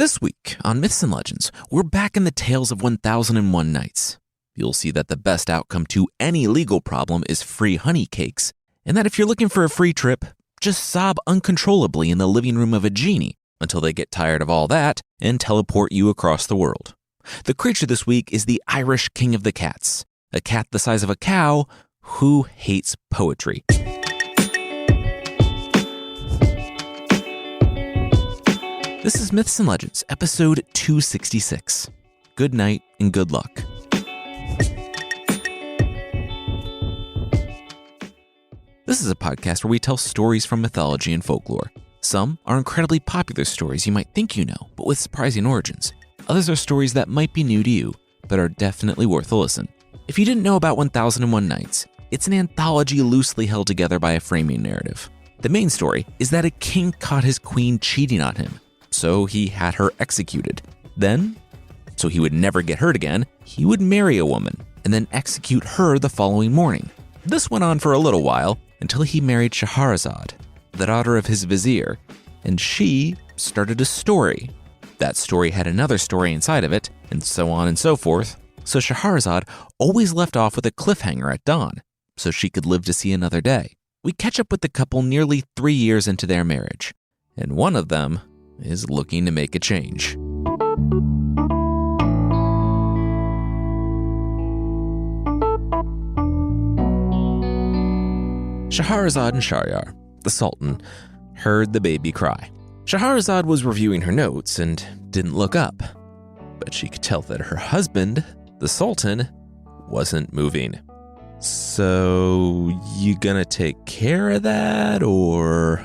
This week on Myths and Legends, we're back in the tales of 1001 Nights. You'll see that the best outcome to any legal problem is free honey cakes, and that if you're looking for a free trip, just sob uncontrollably in the living room of a genie until they get tired of all that and teleport you across the world. The creature this week is the Irish King of the Cats, a cat the size of a cow who hates poetry. This is Myths and Legends, episode 266. Good night and good luck. This is a podcast where we tell stories from mythology and folklore. Some are incredibly popular stories you might think you know, but with surprising origins. Others are stories that might be new to you, but are definitely worth a listen. If you didn't know about 1001 Nights, it's an anthology loosely held together by a framing narrative. The main story is that a king caught his queen cheating on him, so he had her executed. Then, so he would never get hurt again, he would marry a woman and then execute her the following morning. This went on for a little while until he married Scheherazade, the daughter of his vizier, and she started a story. That story had another story inside of it, and so on and so forth. So Scheherazade always left off with a cliffhanger at dawn, so she could live to see another day. We catch up with the couple nearly 3 years into their marriage, and one of them is looking to make a change. Scheherazade and Shahryar, the Sultan, heard the baby cry. Scheherazade was reviewing her notes and didn't look up, but she could tell that her husband, the Sultan, wasn't moving. So, you gonna take care of that, or?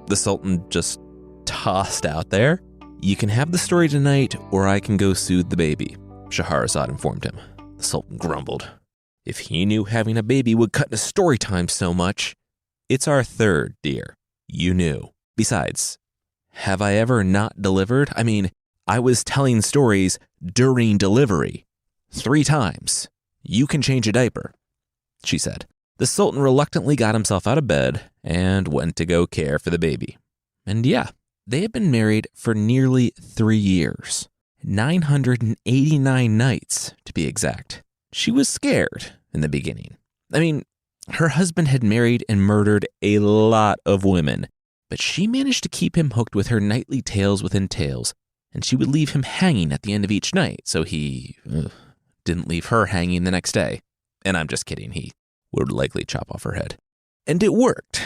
The Sultan just tossed out there. You can have the story tonight, or I can go soothe the baby, Scheherazade informed him. The Sultan grumbled. If he knew having a baby would cut into story time so much. It's our third, dear. You knew. Besides, have I ever not delivered? I mean, I was telling stories during delivery. 3 times. You can change a diaper, she said. The Sultan reluctantly got himself out of bed and went to go care for the baby. And yeah, they had been married for nearly 3 years. 989 nights, to be exact. She was scared in the beginning. I mean, her husband had married and murdered a lot of women, but she managed to keep him hooked with her nightly tales within tales, and she would leave him hanging at the end of each night, so he didn't leave her hanging the next day. And I'm just kidding, he would likely chop off her head. And it worked.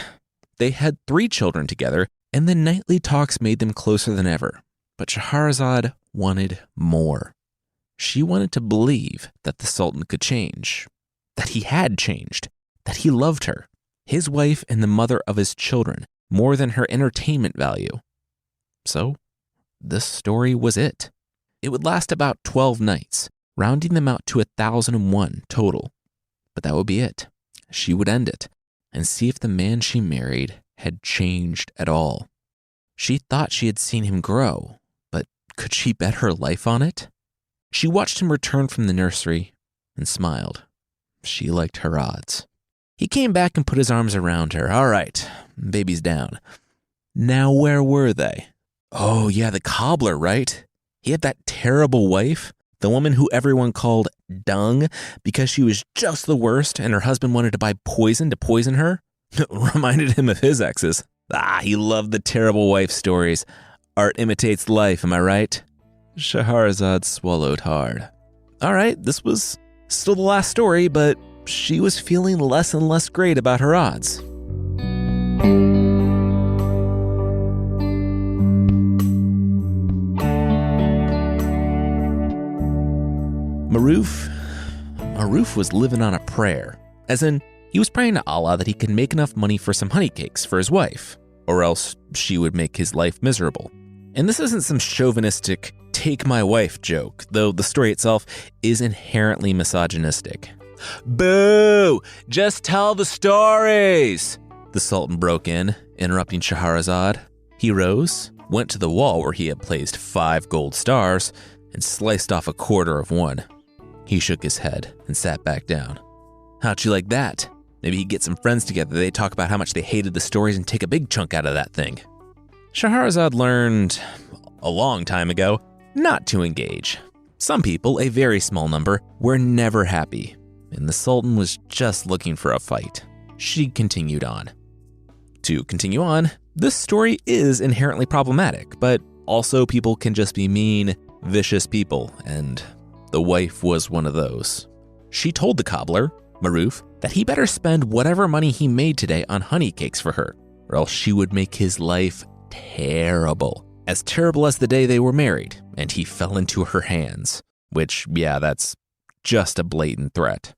They had 3 children together, and the nightly talks made them closer than ever. But Scheherazade wanted more. She wanted to believe that the Sultan could change, that he had changed, that he loved her, his wife and the mother of his children, more than her entertainment value. So, this story was it. It would last about 12 nights, rounding them out to 1001 total. But that would be it. She would end it and see if the man she married had changed at all. She thought she had seen him grow, but could she bet her life on it? She watched him return from the nursery and smiled. She liked her odds. He came back and put his arms around her. All right, baby's down. Now where were they? Oh yeah, the cobbler, right? He had that terrible wife, the woman who everyone called dung because she was just the worst and her husband wanted to buy poison to poison her. Reminded him of his exes. He loved the terrible wife stories. Art imitates life, am I right? Scheherazade swallowed hard. All right, this was still the last story, but she was feeling less and less great about her odds. Maruf was living on a prayer, as in, he was praying to Allah that he could make enough money for some honey cakes for his wife, or else she would make his life miserable. And this isn't some chauvinistic take my wife joke, though the story itself is inherently misogynistic. Boo! Just tell the stories! The Sultan broke in, interrupting Scheherazade. He rose, went to the wall where he had placed 5 gold stars, and sliced off a quarter of one. He shook his head and sat back down. How'd you like that? Maybe he'd get some friends together, they'd talk about how much they hated the stories and take a big chunk out of that thing. Scheherazade learned a long time ago, not to engage. Some people, a very small number, were never happy, and the Sultan was just looking for a fight. She continued on. To continue on, this story is inherently problematic, but also people can just be mean, vicious people, and the wife was one of those. She told the cobbler, Maruf, that he better spend whatever money he made today on honey cakes for her, or else she would make his life terrible. As terrible as the day they were married, and he fell into her hands. Which, yeah, that's just a blatant threat.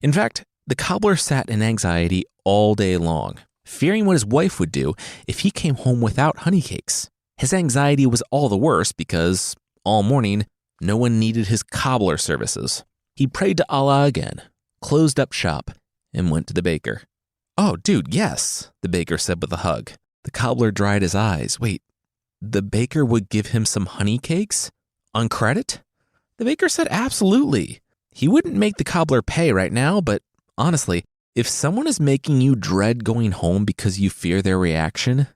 In fact, the cobbler sat in anxiety all day long, fearing what his wife would do if he came home without honey cakes. His anxiety was all the worse because, all morning, no one needed his cobbler services. He prayed to Allah again, closed up shop, and went to the baker. "Oh, dude, yes," the baker said with a hug. The cobbler dried his eyes. Wait, the baker would give him some honey cakes? On credit? The baker said absolutely. He wouldn't make the cobbler pay right now, but honestly, if someone is making you dread going home because you fear their reaction,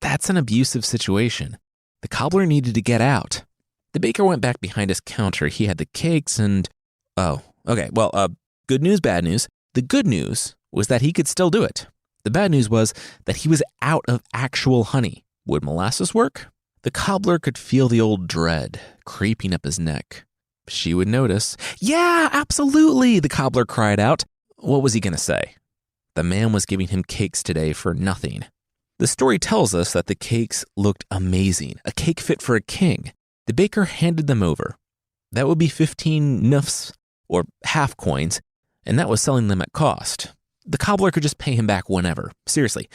that's an abusive situation. The cobbler needed to get out. The baker went back behind his counter. He had the cakes and... good news, bad news. The good news was that he could still do it. The bad news was that he was out of actual honey. Would molasses work? The cobbler could feel the old dread creeping up his neck. She would notice. "Yeah, absolutely," the cobbler cried out. What was he going to say? The man was giving him cakes today for nothing. The story tells us that the cakes looked amazing, a cake fit for a king. The baker handed them over. That would be 15 nufs, or half coins, and that was selling them at cost. The cobbler could just pay him back whenever. Seriously,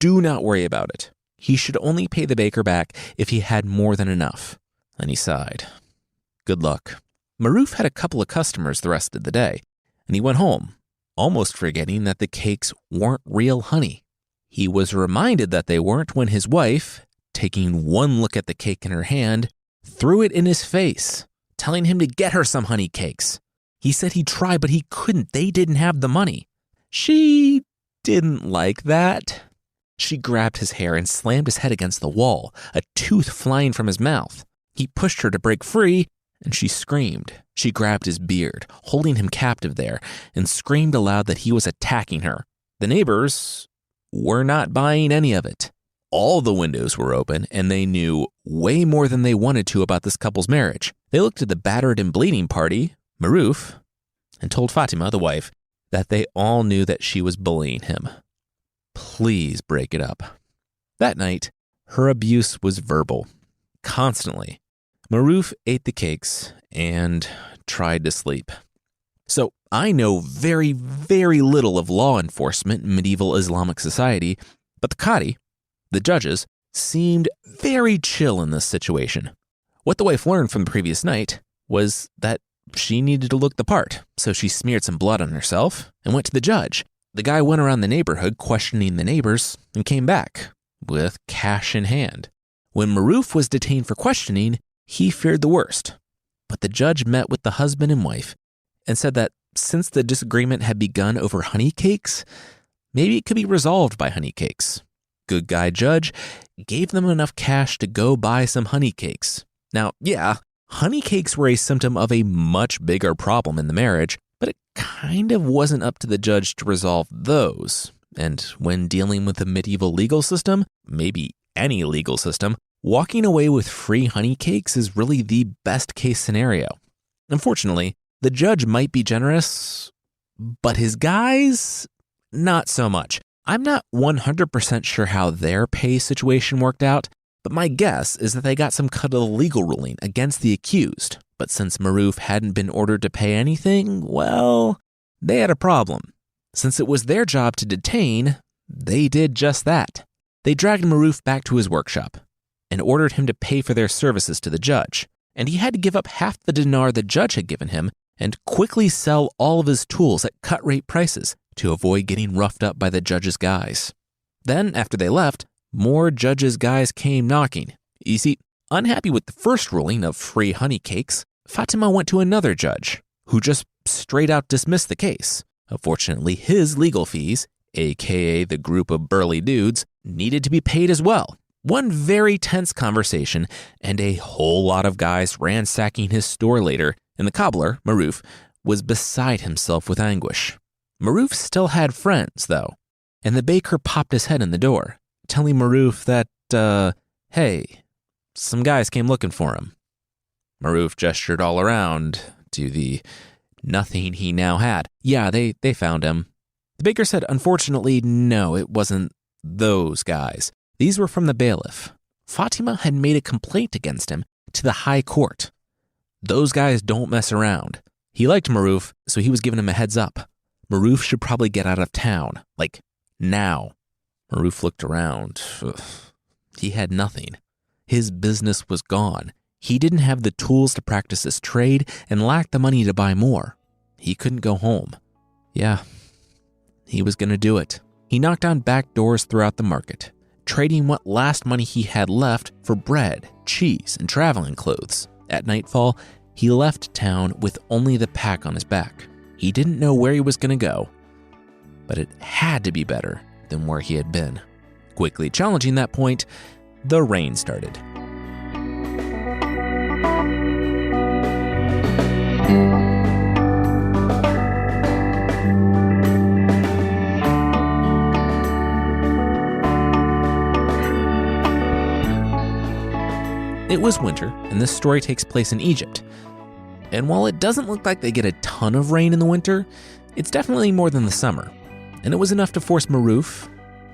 do not worry about it. He should only pay the baker back if he had more than enough. And he sighed. Good luck. Maruf had a couple of customers the rest of the day, and he went home, almost forgetting that the cakes weren't real honey. He was reminded that they weren't when his wife, taking one look at the cake in her hand, threw it in his face, telling him to get her some honey cakes. He said he tried, but he couldn't. They didn't have the money. She didn't like that. She grabbed his hair and slammed his head against the wall, a tooth flying from his mouth. He pushed her to break free, and she screamed. She grabbed his beard, holding him captive there, and screamed aloud that he was attacking her. The neighbors were not buying any of it. All the windows were open, and they knew way more than they wanted to about this couple's marriage. They looked at the battered and bleeding party, Maruf, and told Fatima, the wife, that they all knew that she was bullying him. Please break it up. That night, her abuse was verbal, constantly. Maruf ate the cakes and tried to sleep. So I know very, very little of law enforcement in medieval Islamic society, but the Qadi, the judges, seemed very chill in this situation. What the wife learned from the previous night was that she needed to look the part, so she smeared some blood on herself and went to the judge. The guy went around the neighborhood questioning the neighbors and came back with cash in hand. When Maruf was detained for questioning, he feared the worst. But the judge met with the husband and wife and said that since the disagreement had begun over honey cakes, maybe it could be resolved by honey cakes. Good guy judge gave them enough cash to go buy some honey cakes. Now, yeah, honey cakes were a symptom of a much bigger problem in the marriage, but it kind of wasn't up to the judge to resolve those. And when dealing with the medieval legal system, maybe any legal system, walking away with free honey cakes is really the best case scenario. Unfortunately, the judge might be generous, but his guys, not so much. I'm not 100% sure how their pay situation worked out, but my guess is that they got some cut of the legal ruling against the accused. But since Maruf hadn't been ordered to pay anything, well, they had a problem. Since it was their job to detain, they did just that. They dragged Maruf back to his workshop and ordered him to pay for their services to the judge. And he had to give up half the dinar the judge had given him and quickly sell all of his tools at cut-rate prices to avoid getting roughed up by the judge's guys. Then, after they left, more judge's guys came knocking. You see, unhappy with the first ruling of free honey cakes, Fatima went to another judge, who just straight out dismissed the case. Unfortunately, his legal fees, aka the group of burly dudes, needed to be paid as well. One very tense conversation, and a whole lot of guys ransacking his store later, and the cobbler, Maruf, was beside himself with anguish. Maruf still had friends, though, and the baker popped his head in the door, telling Maruf that, hey, some guys came looking for him. Maruf gestured all around to the nothing he now had. Yeah, they found him. The baker said, unfortunately, no, it wasn't those guys. These were from the bailiff. Fatima had made a complaint against him to the high court. Those guys don't mess around. He liked Maruf, so he was giving him a heads up. Maruf should probably get out of town, like now. Maruf looked around. Ugh. He had nothing. His business was gone. He didn't have the tools to practice his trade and lacked the money to buy more. He couldn't go home. Yeah, he was going to do it. He knocked on back doors throughout the market, trading what last money he had left for bread, cheese, and traveling clothes. At nightfall, he left town with only the pack on his back. He didn't know where he was going to go, but it had to be better than where he had been. Quickly challenging that point, the rain started. It was winter, and this story takes place in Egypt. And while it doesn't look like they get a ton of rain in the winter, it's definitely more than the summer. And it was enough to force Maruf,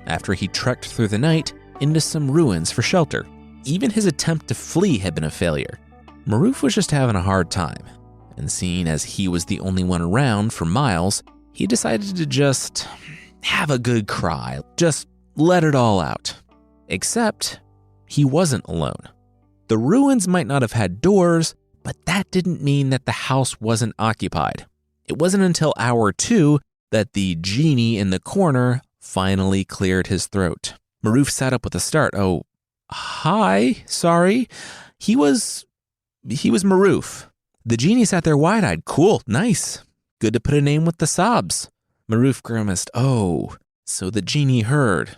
after he trekked through the night, into some ruins for shelter. Even his attempt to flee had been a failure. Maruf was just having a hard time, and seeing as he was the only one around for miles, he decided to just have a good cry, just let it all out. Except, he wasn't alone. The ruins might not have had doors, but that didn't mean that the house wasn't occupied. It wasn't until hour 2 that the genie in the corner finally cleared his throat. Maruf sat up with a start. Oh, hi, sorry. He was Maruf. The genie sat there wide-eyed. Cool, nice. Good to put a name with the sobs. Maruf grimaced. Oh, so the genie heard.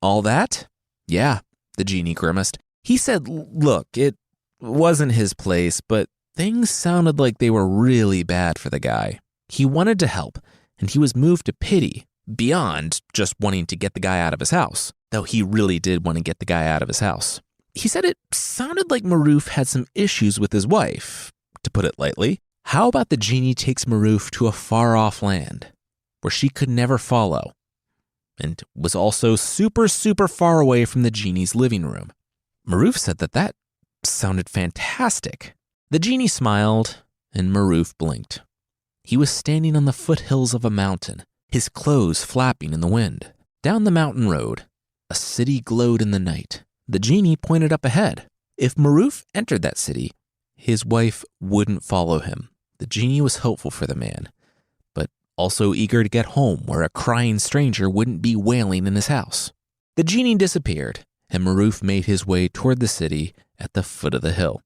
All that? Yeah, the genie grimaced. He said, look, it wasn't his place, but things sounded like they were really bad for the guy. He wanted to help, and he was moved to pity, beyond just wanting to get the guy out of his house, though he really did want to get the guy out of his house. He said it sounded like Maruf had some issues with his wife, to put it lightly. How about the genie takes Maruf to a far-off land, where she could never follow, and was also super, super far away from the genie's living room? Maruf said that sounded fantastic. The genie smiled, and Maruf blinked. He was standing on the foothills of a mountain, his clothes flapping in the wind. Down the mountain road, a city glowed in the night. The genie pointed up ahead. If Maruf entered that city, his wife wouldn't follow him. The genie was hopeful for the man, but also eager to get home where a crying stranger wouldn't be wailing in his house. The genie disappeared, and Maruf made his way toward the city at the foot of the hill.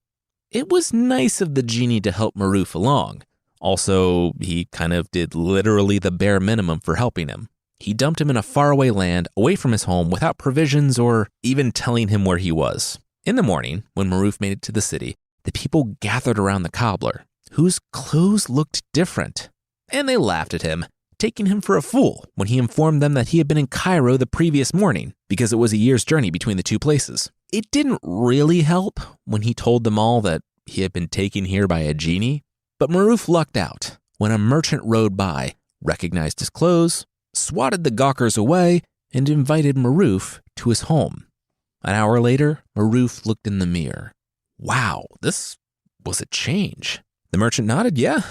It was nice of the genie to help Maruf along. Also, he kind of did literally the bare minimum for helping him. He dumped him in a faraway land away from his home without provisions or even telling him where he was. In the morning, when Maruf made it to the city, the people gathered around the cobbler, whose clothes looked different, and they laughed at him, taking him for a fool when he informed them that he had been in Cairo the previous morning because it was a year's journey between the two places. It didn't really help when he told them all that he had been taken here by a genie, but Maruf lucked out when a merchant rode by, recognized his clothes, swatted the gawkers away, and invited Maruf to his home. An hour later, Maruf looked in the mirror. Wow, this was a change. The merchant nodded. Yeah,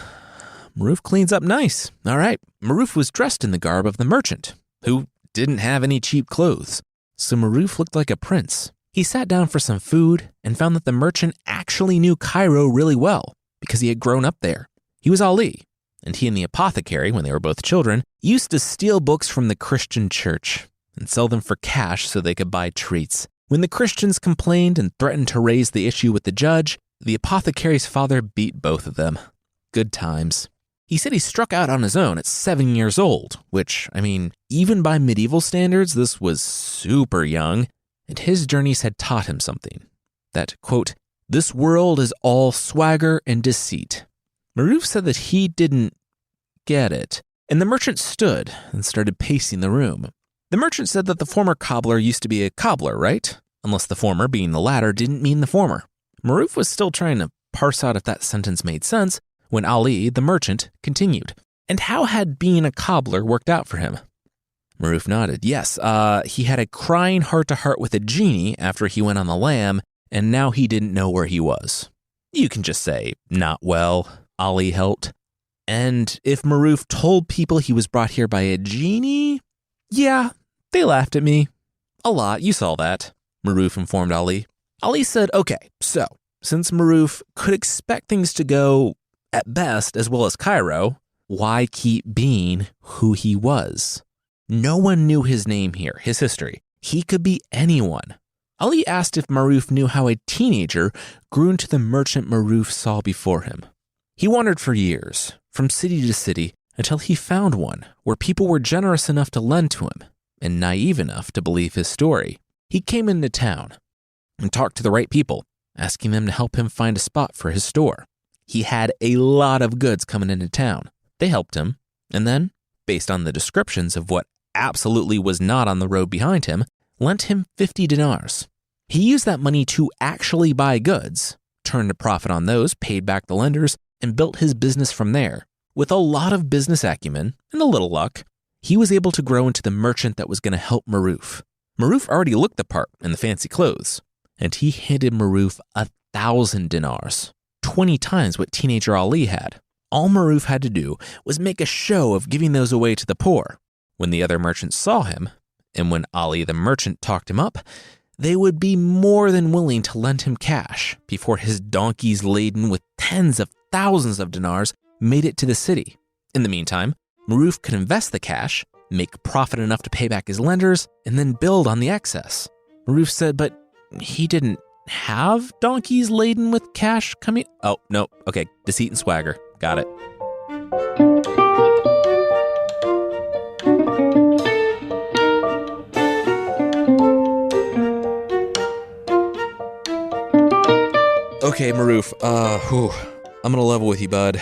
Maruf cleans up nice. All right. Maruf was dressed in the garb of the merchant, who didn't have any cheap clothes, so Maruf looked like a prince. He sat down for some food and found that the merchant actually knew Cairo really well because he had grown up there. He was Ali, and he and the apothecary, when they were both children, used to steal books from the Christian church and sell them for cash so they could buy treats. When the Christians complained and threatened to raise the issue with the judge, the apothecary's father beat both of them. Good times. He said he struck out on his own at 7 years old, which, even by medieval standards, this was super young. and his journeys had taught him something. That, quote, "This world is all swagger and deceit." Maruf said that he didn't get it, and the merchant stood and started pacing the room. The merchant said that the former cobbler used to be a cobbler, right? Unless the former, being the latter, didn't mean the former. Maruf was still trying to parse out if that sentence made sense when Ali, the merchant, continued. And how had being a cobbler worked out for him? Maruf nodded. Yes, he had a crying heart-to-heart with a genie after he went on the lam, and now he didn't know where he was. You can just say, not well, Ali helped. And if Maruf told people he was brought here by a genie, yeah, they laughed at me. A lot, you saw that, Maruf informed Ali. Ali said, okay, so, since Maruf could expect things to go, at best, as well as Cairo, why keep being who he was? No one knew his name here, his history. He could be anyone. Ali asked if Maruf knew how a teenager grew into the merchant Maruf saw before him. He wandered for years, from city to city, until he found one where people were generous enough to lend to him and naive enough to believe his story. He came into town and talked to the right people, asking them to help him find a spot for his store. He had a lot of goods coming into town. They helped him, and then, based on the descriptions of what absolutely was not on the road behind him, lent him 50 dinars. He used that money to actually buy goods, turned a profit on those, paid back the lenders, and built his business from there. With a lot of business acumen and a little luck, he was able to grow into the merchant that was going to help Maruf. Maruf already looked the part in the fancy clothes, and he handed Maruf 1,000 dinars, 20 times what teenager Ali had. All Maruf had to do was make a show of giving those away to the poor. When the other merchants saw him, and when Ali the merchant talked him up, they would be more than willing to lend him cash before his donkeys laden with tens of thousands of dinars made it to the city. In the meantime, Maruf could invest the cash, make profit enough to pay back his lenders, and then build on the excess. Maruf said, but he didn't have donkeys laden with cash coming? Oh, no. Okay, deceit and swagger. Got it. Okay, Maruf, I'm gonna level with you, bud.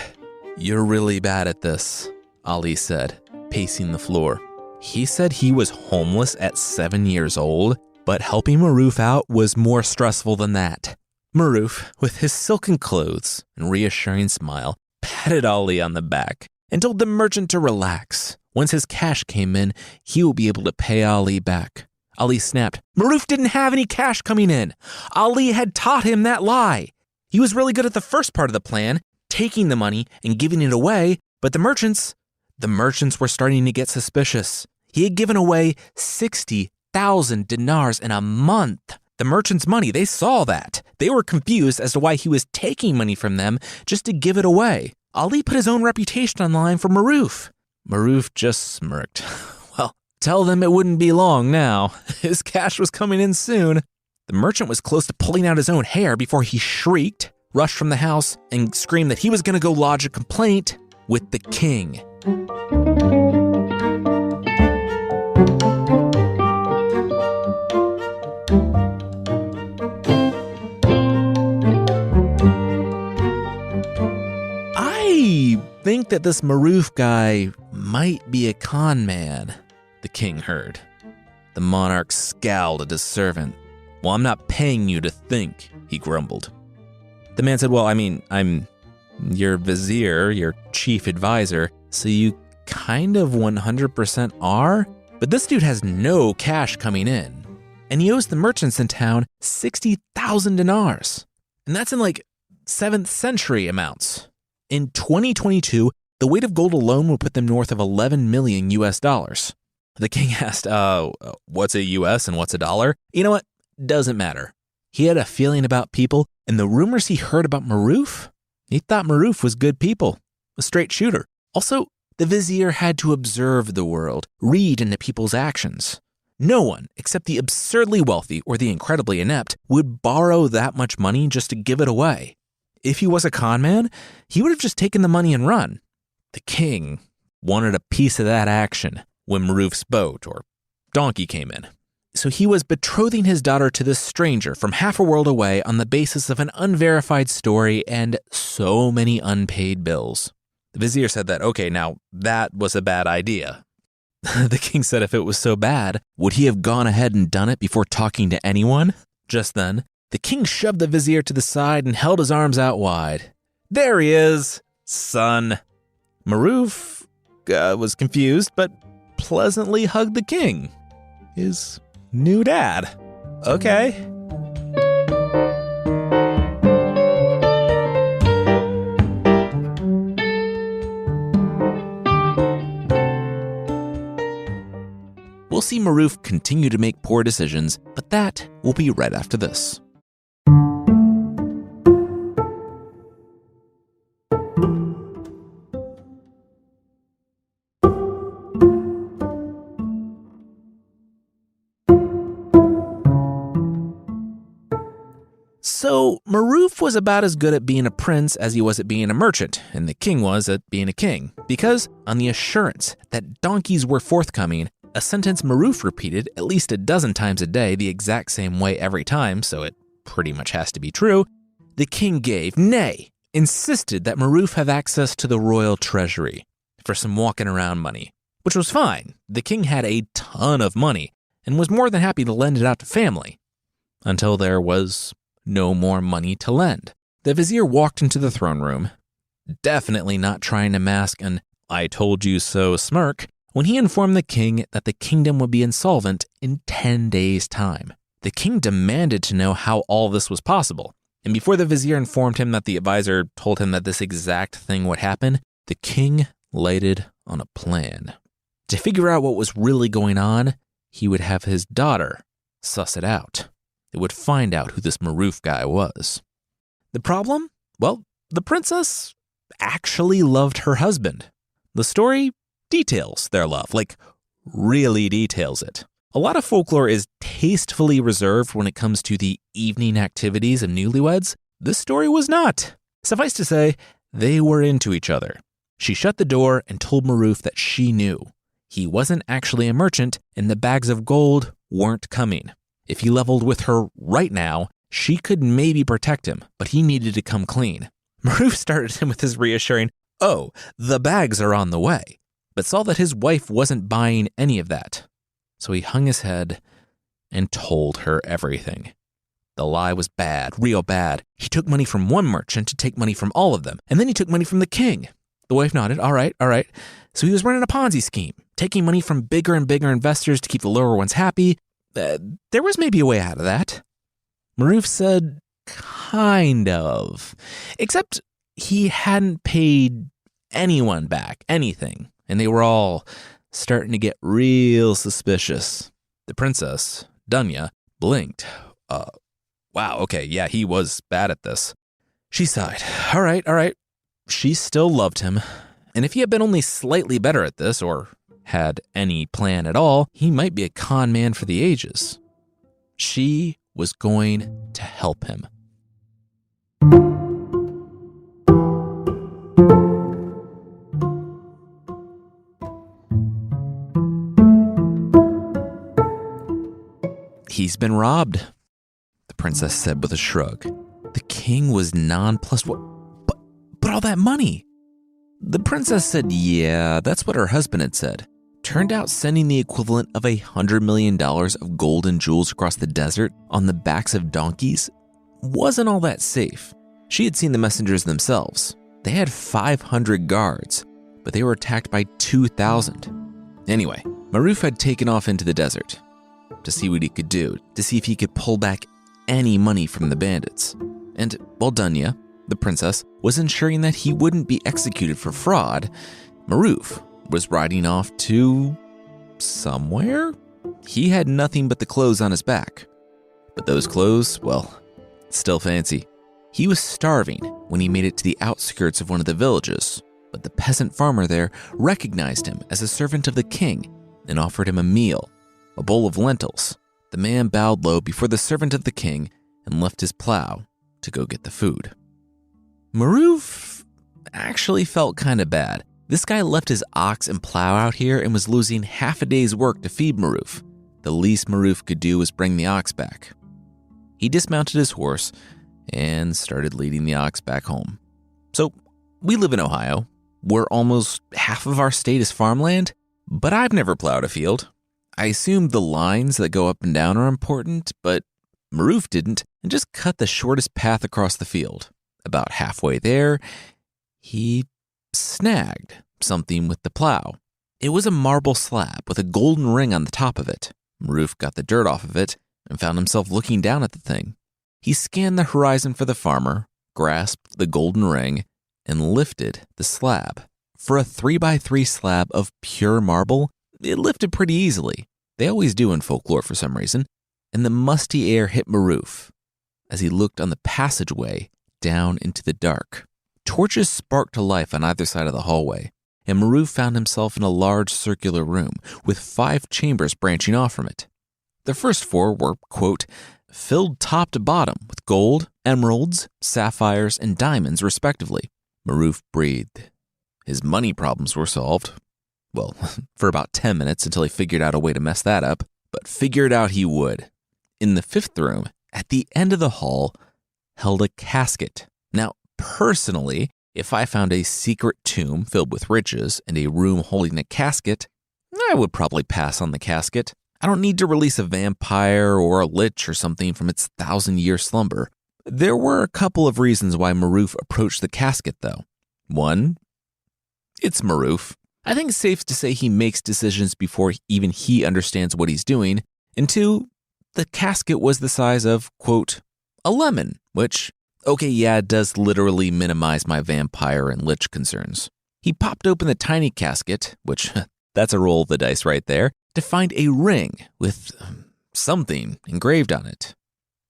You're really bad at this, Ali said, pacing the floor. He said he was homeless at 7 years old, but helping Maruf out was more stressful than that. Maruf, with his silken clothes and reassuring smile, patted Ali on the back and told the merchant to relax. Once his cash came in, he would be able to pay Ali back. Ali snapped. Maruf didn't have any cash coming in. Ali had taught him that lie. He was really good at the first part of the plan, taking the money and giving it away, but the merchants were starting to get suspicious. He had given away 60,000 dinars in a month. The merchants' money, they saw that. They were confused as to why he was taking money from them just to give it away. Ali put his own reputation on the line for Maruf. Maruf just smirked. Well, tell them it wouldn't be long now. His cash was coming in soon. The merchant was close to pulling out his own hair before he shrieked, rushed from the house, and screamed that he was going to go lodge a complaint with the king. I think that this Maruf guy might be a con man, the king heard. The monarch scowled at his servant. Well, I'm not paying you to think, he grumbled. The man said, well, I mean, I'm your vizier, your chief advisor, so you kind of 100% are? But this dude has no cash coming in, and he owes the merchants in town 60,000 dinars. And that's in like 7th century amounts. In 2022, the weight of gold alone will put them north of 11 million US dollars. The king asked, what's a US and what's a dollar? You know what? Doesn't matter. He had a feeling about people, and the rumors he heard about Maruf, he thought Maruf was good people, a straight shooter. Also, the vizier had to observe the world, read into people's actions. No one, except the absurdly wealthy or the incredibly inept, would borrow that much money just to give it away. If he was a con man, he would have just taken the money and run. The king wanted a piece of that action when Maruf's boat or donkey came in. So he was betrothing his daughter to this stranger from half a world away on the basis of an unverified story and so many unpaid bills. The vizier said that, okay, now that was a bad idea. The king said if it was so bad, would he have gone ahead and done it before talking to anyone? Just then, the king shoved the vizier to the side and held his arms out wide. There he is, son. Maruf was confused, but pleasantly hugged the king. His new dad. Okay. We'll see Maruf continue to make poor decisions, but that will be right after this. So, Maruf was about as good at being a prince as he was at being a merchant, and the king was at being a king, because on the assurance that donkeys were forthcoming, a sentence Maruf repeated at least a dozen times a day the exact same way every time, so it pretty much has to be true, the king gave, nay, insisted that Maruf have access to the royal treasury for some walking around money, which was fine. The king had a ton of money and was more than happy to lend it out to family, until there was no more money to lend. The vizier walked into the throne room, definitely not trying to mask an "I told you so" smirk, when he informed the king that the kingdom would be insolvent in 10 days' time. The king demanded to know how all this was possible, and before the vizier informed him that the advisor told him that this exact thing would happen, the king lighted on a plan. To figure out what was really going on, he would have his daughter suss it out. It would find out who this Maruf guy was. The problem? Well, the princess actually loved her husband. The story details their love, like really details it. A lot of folklore is tastefully reserved when it comes to the evening activities of newlyweds. This story was not. Suffice to say, they were into each other. She shut the door and told Maruf that she knew he wasn't actually a merchant and the bags of gold weren't coming. If he leveled with her right now, she could maybe protect him, but he needed to come clean. Maruf started him with his reassuring, "Oh, the bags are on the way," but saw that his wife wasn't buying any of that. So he hung his head and told her everything. The lie was bad, real bad. He took money from one merchant to take money from all of them, and then he took money from the king. The wife nodded, all right. So he was running a Ponzi scheme, taking money from bigger and bigger investors to keep the lower ones happy. There was maybe a way out of that. Maruf said, kind of. Except he hadn't paid anyone back anything, and they were all starting to get real suspicious. The princess, Dunya, blinked. Wow, okay, yeah, he was bad at this. She sighed. All right. She still loved him, and if he had been only slightly better at this, or had any plan at all, he might be a con man for the ages. She was going to help him. He's been robbed, the princess said with a shrug. The king was nonplussed. But all that money? The princess said, yeah, that's what her husband had said. Turned out sending the equivalent of $100 million of gold and jewels across the desert on the backs of donkeys wasn't all that safe. She had seen the messengers themselves. They had 500 guards, but they were attacked by 2,000. Anyway, Maruf had taken off into the desert to see what he could do, to see if he could pull back any money from the bandits. And while Dunya, the princess, was ensuring that he wouldn't be executed for fraud, Maruf was riding off to somewhere? He had nothing but the clothes on his back. But those clothes, well, still fancy. He was starving when he made it to the outskirts of one of the villages, but the peasant farmer there recognized him as a servant of the king and offered him a meal, a bowl of lentils. The man bowed low before the servant of the king and left his plow to go get the food. Maruf actually felt kind of bad. This guy left his ox and plow out here and was losing half a day's work to feed Maruf. the least Maruf could do was bring the ox back. He dismounted his horse and started leading the ox back home. So, we live in Ohio, where almost half of our state is farmland, but I've never plowed a field. I assume the lines that go up and down are important, but Maruf didn't and just cut the shortest path across the field. About halfway there, he snagged something with the plow. It was a marble slab with a golden ring on the top of it. Maruf got the dirt off of it and found himself looking down at the thing. He scanned the horizon for the farmer, grasped the golden ring, and lifted the slab. For a 3x3 slab of pure marble, it lifted pretty easily. They always do in folklore for some reason. And the musty air hit Maruf as he looked on the passageway down into the dark. Torches sparked to life on either side of the hallway, and Maruf found himself in a large circular room with 5 chambers branching off from it. The first 4 were, quote, filled top to bottom with gold, emeralds, sapphires, and diamonds, respectively. Maruf breathed. His money problems were solved. Well, for about 10 minutes until he figured out a way to mess that up, but figured out he would. In the 5th room, at the end of the hall, held a casket. Now, personally, if I found a secret tomb filled with riches and a room holding a casket, I would probably pass on the casket. I don't need to release a vampire or a lich or something from its 1,000-year slumber. There were a couple of reasons why Maruf approached the casket, though. 1, it's Maruf. I think it's safe to say he makes decisions before even he understands what he's doing. And 2, the casket was the size of, quote, a lemon, which, okay, yeah, it does literally minimize my vampire and lich concerns. He popped open the tiny casket, which, that's a roll of the dice right there, to find a ring with something engraved on it.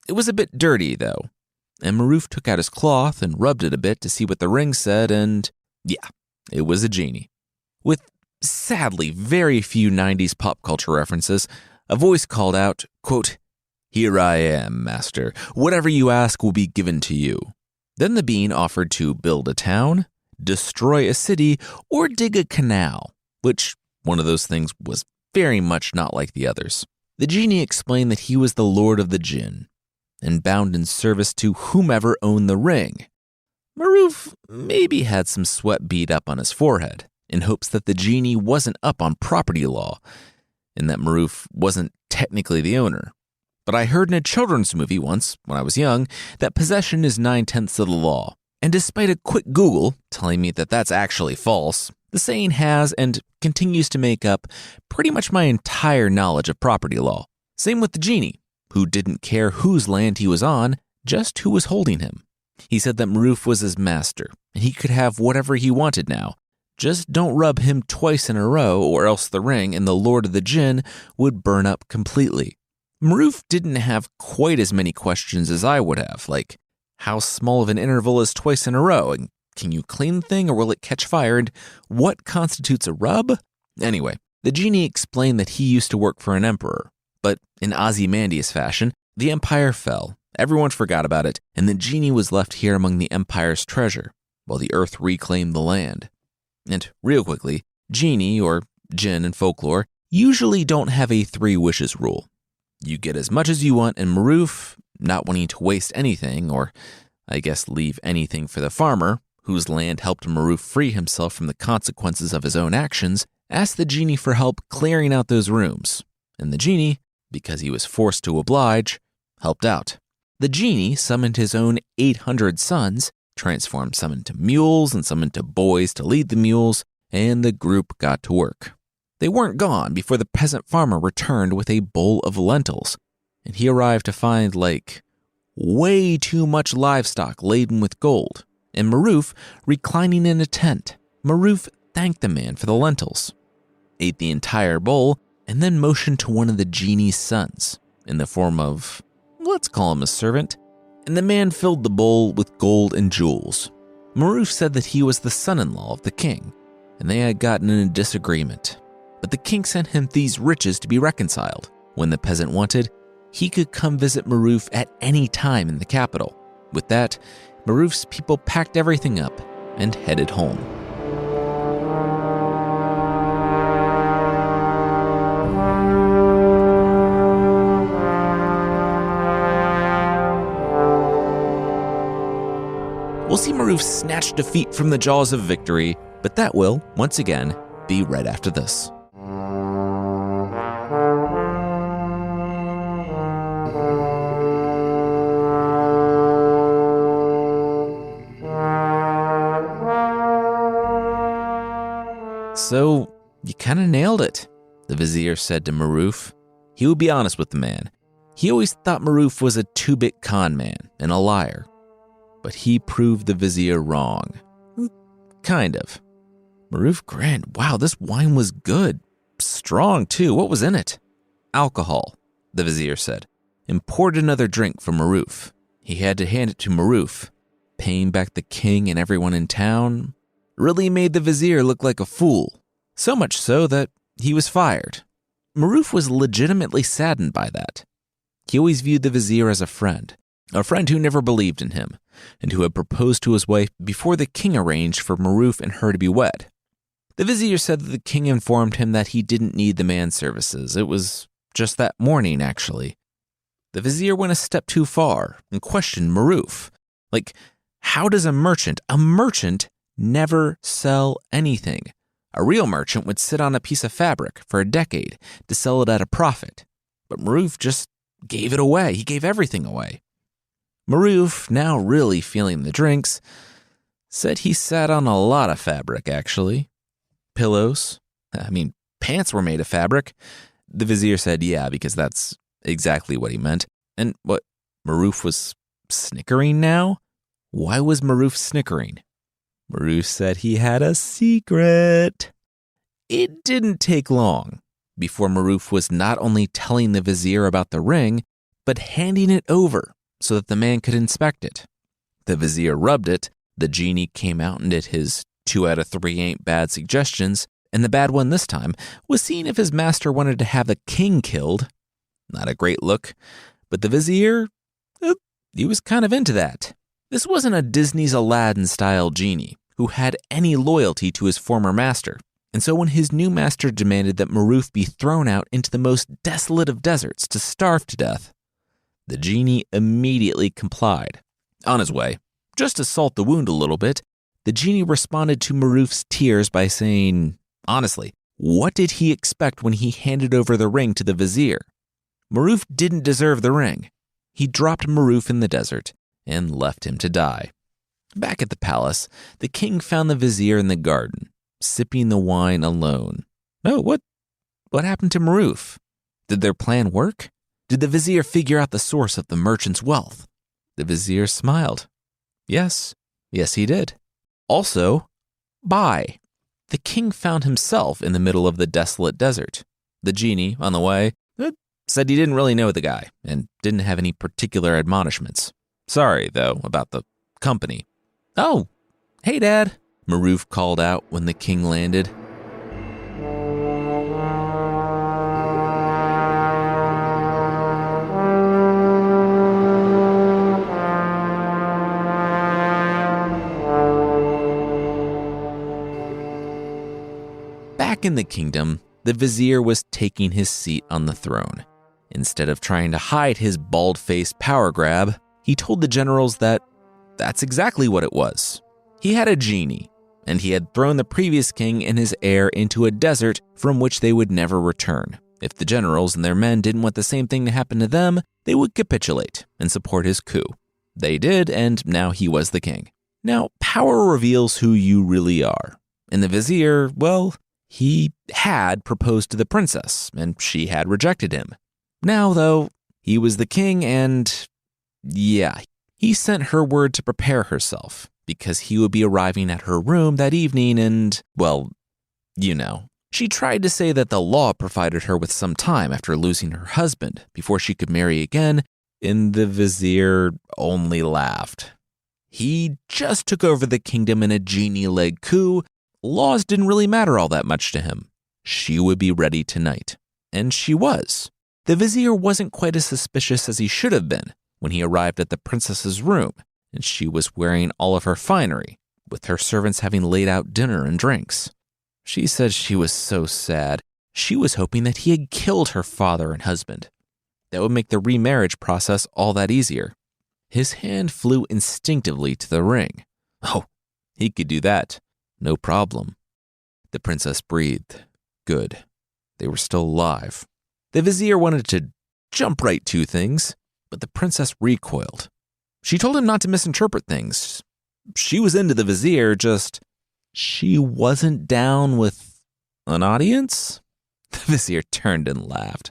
It was a bit dirty, though, and Maruf took out his cloth and rubbed it a bit to see what the ring said, and yeah, it was a genie. With sadly very few 90s pop culture references, a voice called out, quote, here I am, master. Whatever you ask will be given to you. Then the being offered to build a town, destroy a city, or dig a canal, which one of those things was very much not like the others. The genie explained that he was the lord of the jinn, and bound in service to whomever owned the ring. Maruf maybe had some sweat bead up on his forehead, in hopes that the genie wasn't up on property law, and that Maruf wasn't technically the owner. But I heard in a children's movie once, when I was young, that possession is 9/10 of the law. And despite a quick Google telling me that that's actually false, the saying has and continues to make up pretty much my entire knowledge of property law. Same with the genie, who didn't care whose land he was on, just who was holding him. He said that Maruf was his master, and he could have whatever he wanted now. Just don't rub him twice in a row, or else the ring and the Lord of the Jinn would burn up completely. Maruf didn't have quite as many questions as I would have, like, how small of an interval is twice in a row, and can you clean the thing or will it catch fire, and what constitutes a rub? Anyway, the genie explained that he used to work for an emperor, but in Ozymandias fashion, the empire fell, everyone forgot about it, and the genie was left here among the empire's treasure, while the earth reclaimed the land. And real quickly, genie, or jinn in folklore, usually don't have a 3 wishes rule. You get as much as you want, and Maruf, not wanting to waste anything, or I guess leave anything for the farmer, whose land helped Maruf free himself from the consequences of his own actions, asked the genie for help clearing out those rooms. And the genie, because he was forced to oblige, helped out. The genie summoned his own 800 sons, transformed some into mules and some into boys to lead the mules, and the group got to work. They weren't gone before the peasant farmer returned with a bowl of lentils, and he arrived to find, way too much livestock laden with gold, and Maruf reclining in a tent. Maruf thanked the man for the lentils, ate the entire bowl, and then motioned to one of the genie's sons, in the form of, let's call him a servant, and the man filled the bowl with gold and jewels. Maruf said that he was the son-in-law of the king, and they had gotten in a disagreement. But the king sent him these riches to be reconciled. When the peasant wanted, he could come visit Maruf at any time in the capital. With that, Maruf's people packed everything up and headed home. see Maruf snatch defeat from the jaws of victory, but that will, once again, be right after this. So, you kind of nailed it, the vizier said to Maruf. He would be honest with the man. He always thought Maruf was a two-bit con man and a liar. But he proved the vizier wrong. Kind of. Maruf grinned. Wow, this wine was good. Strong, too. What was in it? Alcohol, the vizier said, and poured another drink for Maruf. He had to hand it to Maruf. Paying back the king and everyone in town really made the vizier look like a fool. So much so that he was fired. Maruf was legitimately saddened by that. He always viewed the vizier as a friend who never believed in him, and who had proposed to his wife before the king arranged for Maruf and her to be wed. The vizier said that the king informed him that he didn't need the man's services. It was just that morning, actually. The vizier went a step too far and questioned Maruf. Like, how does a merchant never sell anything? A real merchant would sit on a piece of fabric for a decade to sell it at a profit. But Maruf just gave it away. He gave everything away. Maruf, now really feeling the drinks, said he sat on a lot of fabric, actually. Pillows. Pants were made of fabric. The vizier said yeah, because that's exactly what he meant. And what, Maruf was snickering now? Why was Maruf snickering? Maruf said he had a secret. It didn't take long before Maruf was not only telling the vizier about the ring, but handing it over so that the man could inspect it. The vizier rubbed it, the genie came out and did his 2 out of 3 ain't bad suggestions, and the bad one this time was seeing if his master wanted to have the king killed. Not a great look, but the vizier, he was kind of into that. This wasn't a Disney's Aladdin-style genie who had any loyalty to his former master, and so when his new master demanded that Maruf be thrown out into the most desolate of deserts to starve to death, the genie immediately complied. On his way, just to salt the wound a little bit, the genie responded to Maruf's tears by saying, honestly, what did he expect when he handed over the ring to the vizier? Maruf didn't deserve the ring. He dropped Maruf in the desert and left him to die. Back at the palace, the king found the vizier in the garden, sipping the wine alone. Oh, what happened to Maruf? Did their plan work? Did the vizier figure out the source of the merchant's wealth? The vizier smiled. Yes, he did. Also, bye. The king found himself in the middle of the desolate desert. The genie, on the way, said he didn't really know the guy and didn't have any particular admonishments. Sorry, though, about the company. Oh, hey, Dad, Maruf called out when the king landed. Back in the kingdom, the vizier was taking his seat on the throne. Instead of trying to hide his bald-faced power grab, he told the generals that that's exactly what it was. He had a genie, and he had thrown the previous king and his heir into a desert from which they would never return. If the generals and their men didn't want the same thing to happen to them, they would capitulate and support his coup. They did, and now he was the king. Now, power reveals who you really are. And the vizier, well, he had proposed to the princess, and she had rejected him. Now, though, he was the king, and yeah, he sent her word to prepare herself, because he would be arriving at her room that evening and, well, you know. She tried to say that the law provided her with some time after losing her husband before she could marry again, and the vizier only laughed. He just took over the kingdom in a genie-led coup. Laws didn't really matter all that much to him. She would be ready tonight. And she was. The vizier wasn't quite as suspicious as he should have been when he arrived at the princess's room, and she was wearing all of her finery, with her servants having laid out dinner and drinks. She said she was so sad. She was hoping that he had killed her father and husband. That would make the remarriage process all that easier. His hand flew instinctively to the ring. Oh, he could do that. No problem. The princess breathed. Good. They were still alive. The vizier wanted to jump right to things, but the princess recoiled. She told him not to misinterpret things. She was into the vizier, just she wasn't down with an audience? The vizier turned and laughed.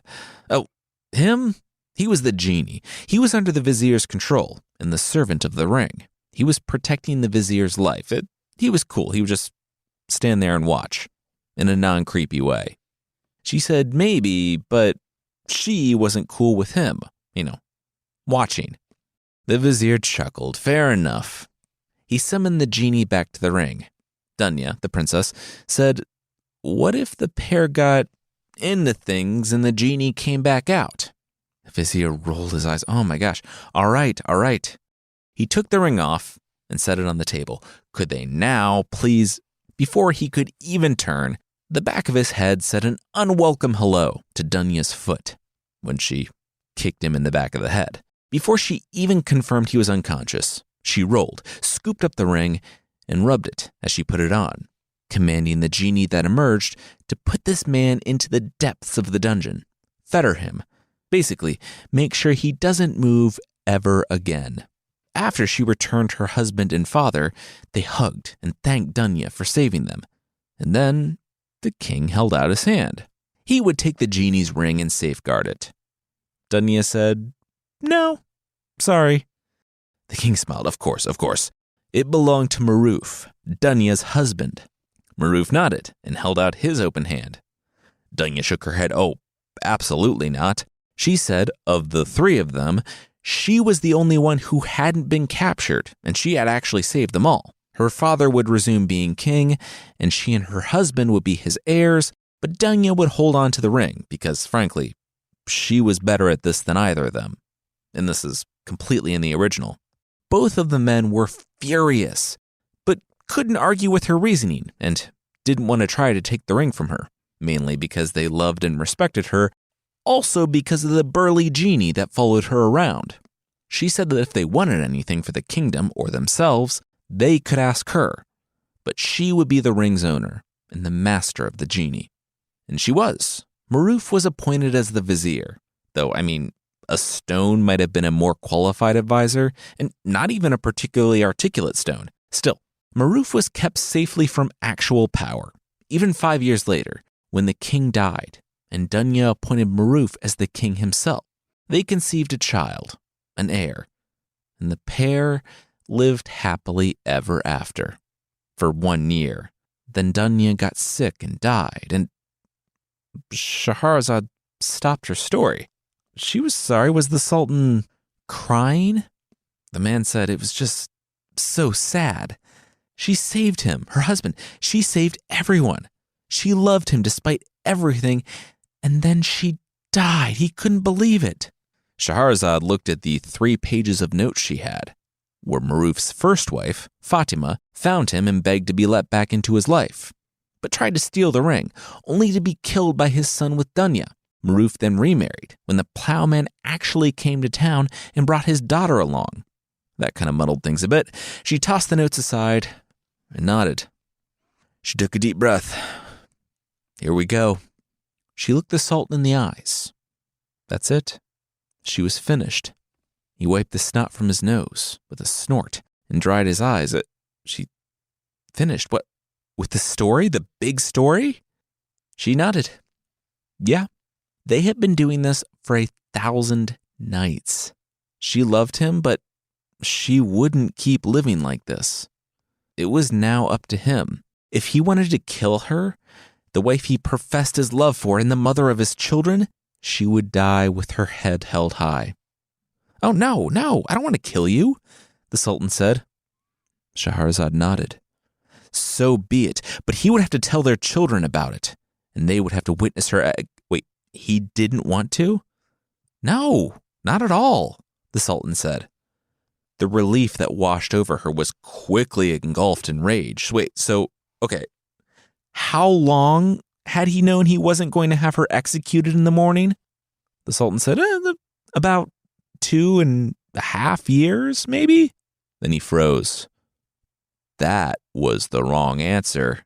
Oh, him? He was the genie. He was under the vizier's control and the servant of the ring. He was protecting the vizier's life. He was cool. He would just stand there and watch in a non-creepy way. She said maybe, but she wasn't cool with him, watching. The vizier chuckled. Fair enough. He summoned the genie back to the ring. Dunya, the princess, said, what if the pair got into things and the genie came back out? The vizier rolled his eyes. Oh my gosh. All right. He took the ring off and set it on the table. Could they now, please? Before he could even turn, the back of his head said an unwelcome hello to Dunya's foot when she kicked him in the back of the head. Before she even confirmed he was unconscious, she rolled, scooped up the ring, and rubbed it as she put it on, commanding the genie that emerged to put this man into the depths of the dungeon, fetter him, basically make sure he doesn't move ever again. After she returned her husband and father, they hugged and thanked Dunya for saving them. And then the king held out his hand. He would take the genie's ring and safeguard it. Dunya said, no, sorry. The king smiled. Of course. It belonged to Maruf, Dunya's husband. Maruf nodded and held out his open hand. Dunya shook her head. Oh, absolutely not. She said of the three of them, she was the only one who hadn't been captured, and she had actually saved them all. Her father would resume being king, and she and her husband would be his heirs, but Dunya would hold on to the ring because, frankly, she was better at this than either of them. And this is completely in the original. Both of the men were furious, but couldn't argue with her reasoning and didn't want to try to take the ring from her, mainly because they loved and respected her, also because of the burly genie that followed her around. She said that if they wanted anything for the kingdom or themselves, they could ask her, but she would be the ring's owner and the master of the genie. And she was. Maruf was appointed as the vizier, though, a stone might have been a more qualified advisor, and not even a particularly articulate stone. Still, Maruf was kept safely from actual power, even 5 years later, when the king died, and Dunya appointed Maruf as the king himself. They conceived a child, an heir, and the pair lived happily ever after for 1 year. Then Dunya got sick and died, and Scheherazade stopped her story. She was sorry. Was the Sultan crying? The man said it was just so sad. She saved him, her husband. She saved everyone. She loved him despite everything, and then she died. He couldn't believe it. Scheherazade looked at the 3 pages of notes she had, where Maruf's first wife, Fatima, found him and begged to be let back into his life, but tried to steal the ring, only to be killed by his son with Dunya. Maruf then remarried when the plowman actually came to town and brought his daughter along. That kind of muddled things a bit. She tossed the notes aside and nodded. She took a deep breath. Here we go. She looked the Sultan in the eyes. That's it. She was finished. He wiped the snot from his nose with a snort and dried his eyes. She finished. What? With the story? The big story? She nodded. Yeah. They had been doing this for 1,000 nights. She loved him, but she wouldn't keep living like this. It was now up to him. If he wanted to kill her, the wife he professed his love for and the mother of his children, she would die with her head held high. Oh, no, I don't want to kill you, the Sultan said. Scheherazade nodded. So be it, but he would have to tell their children about it, and they would have to witness her. Wait, he didn't want to? No, not at all, the Sultan said. The relief that washed over her was quickly engulfed in rage. Wait, so, okay, how long had he known he wasn't going to have her executed in the morning? The Sultan said, about 2.5 years, maybe? Then he froze. That was the wrong answer.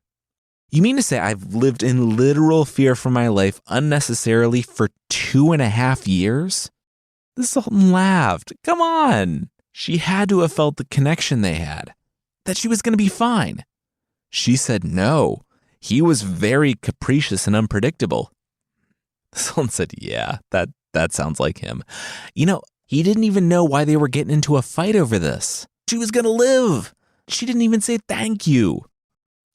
You mean to say I've lived in literal fear for my life unnecessarily for 2.5 years? The Sultan laughed. Come on. She had to have felt the connection they had, that she was going to be fine. She said no. He was very capricious and unpredictable. The Sultan said, yeah, that sounds like him. He didn't even know why they were getting into a fight over this. She was going to live. She didn't even say thank you.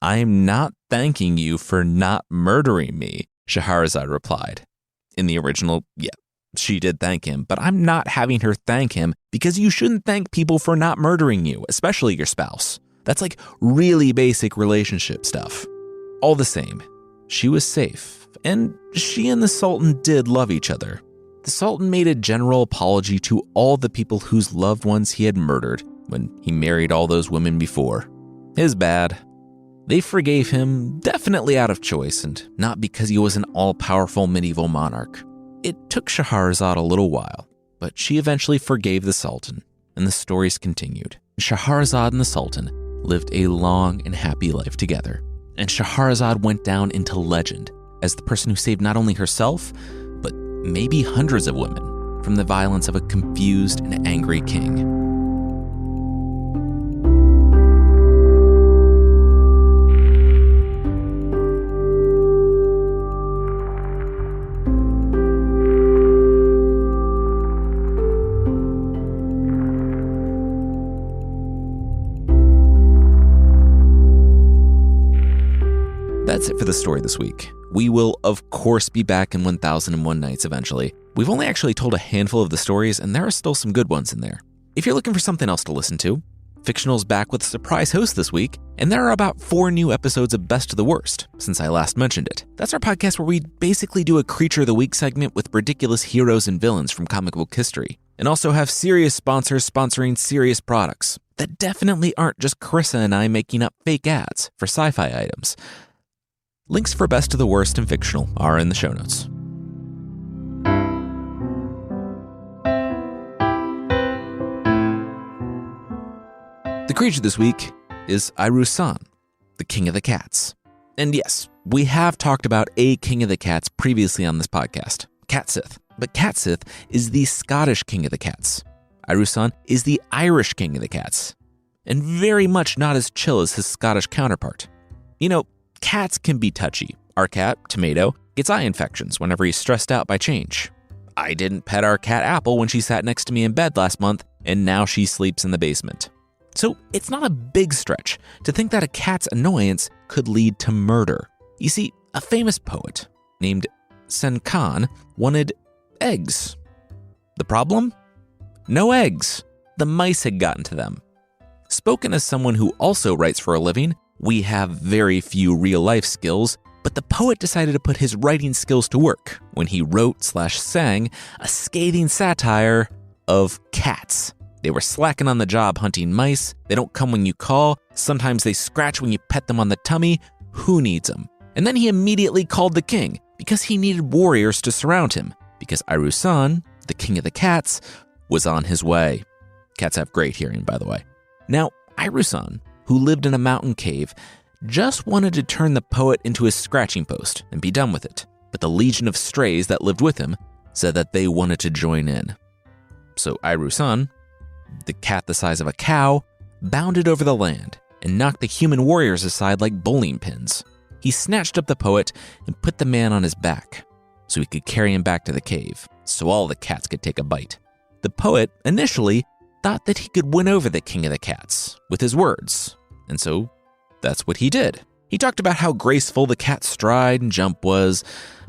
I'm not thanking you for not murdering me, Scheherazade replied. In the original, yeah, she did thank him, but I'm not having her thank him because you shouldn't thank people for not murdering you, especially your spouse. That's like really basic relationship stuff. All the same, she was safe, and she and the Sultan did love each other. The Sultan made a general apology to all the people whose loved ones he had murdered when he married all those women before. His bad. They forgave him, definitely out of choice, and not because he was an all-powerful medieval monarch. It took Scheherazade a little while, but she eventually forgave the Sultan, and the stories continued. Scheherazade and the Sultan lived a long and happy life together, and Scheherazade went down into legend as the person who saved not only herself, but maybe hundreds of women from the violence of a confused and angry king. That's it for the story this week. We will, of course, be back in 1001 Nights eventually. We've only actually told a handful of the stories, and there are still some good ones in there. If you're looking for something else to listen to, Fictional's back with a surprise host this week, and there are about 4 new episodes of Best of the Worst since I last mentioned it. That's our podcast where we basically do a Creature of the Week segment with ridiculous heroes and villains from comic book history, and also have serious sponsors sponsoring serious products that definitely aren't just Carissa and I making up fake ads for sci-fi items. Links for Best of the Worst and Fictional are in the show notes. The creature this week is Irusan, the King of the Cats. And yes, we have talked about a King of the Cats previously on this podcast, Catsith. But Catsith is the Scottish King of the Cats. Irusan is the Irish King of the Cats, and very much not as chill as his Scottish counterpart. Cats can be touchy. Our cat, Tomato, gets eye infections whenever he's stressed out by change. I didn't pet our cat Apple when she sat next to me in bed last month, and now she sleeps in the basement. So it's not a big stretch to think that a cat's annoyance could lead to murder. You see, a famous poet named Sen Khan wanted eggs. The problem? No eggs. The mice had gotten to them. Spoken as someone who also writes for a living, we have very few real-life skills, but the poet decided to put his writing skills to work when he wrote/sang a scathing satire of cats. They were slacking on the job hunting mice. They don't come when you call. Sometimes they scratch when you pet them on the tummy. Who needs them? And then he immediately called the king because he needed warriors to surround him, because Irusan, the king of the cats, was on his way. Cats have great hearing, by the way. Now, Irusan, who lived in a mountain cave, just wanted to turn the poet into his scratching post and be done with it. But the legion of strays that lived with him said that they wanted to join in. So Irusan, the cat the size of a cow, bounded over the land and knocked the human warriors aside like bowling pins. He snatched up the poet and put the man on his back so he could carry him back to the cave so all the cats could take a bite. The poet initially thought that he could win over the king of the cats with his words. And so that's what he did. He talked about how graceful the cat's stride and jump was,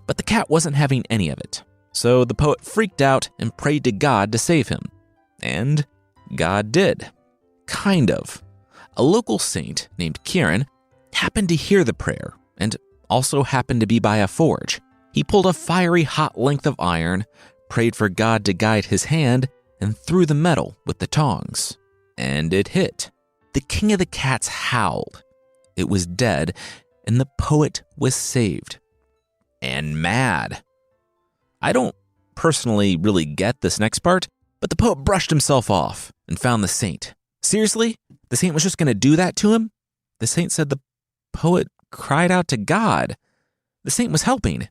but the cat wasn't having any of it. So the poet freaked out and prayed to God to save him. And God did. Kind of. A local saint named Kieran happened to hear the prayer and also happened to be by a forge. He pulled a fiery hot length of iron, prayed for God to guide his hand, and threw the metal with the tongs. And it hit. The king of the cats howled. It was dead, and the poet was saved. And mad. I don't personally really get this next part, but the poet brushed himself off and found the saint. Seriously? The saint was just going to do that to him? The saint said the poet cried out to God. The saint was helping.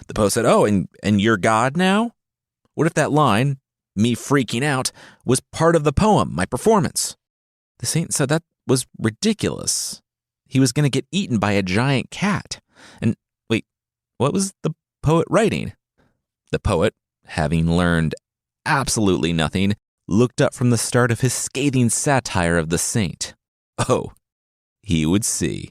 The poet said, "Oh, and you're God now? What if that line, me freaking out, was part of the poem, my performance?" The saint said that was ridiculous. He was going to get eaten by a giant cat. And wait, what was the poet writing? The poet, having learned absolutely nothing, looked up from the start of his scathing satire of the saint. Oh, he would see.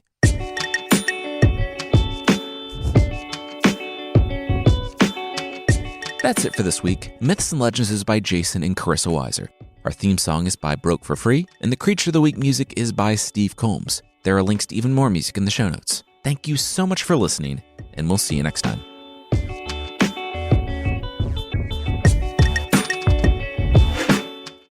That's it for this week. Myths and Legends is by Jason and Carissa Weiser. Our theme song is by Broke for Free, and the Creature of the Week music is by Steve Combs. There are links to even more music in the show notes. Thank you so much for listening, and we'll see you next time.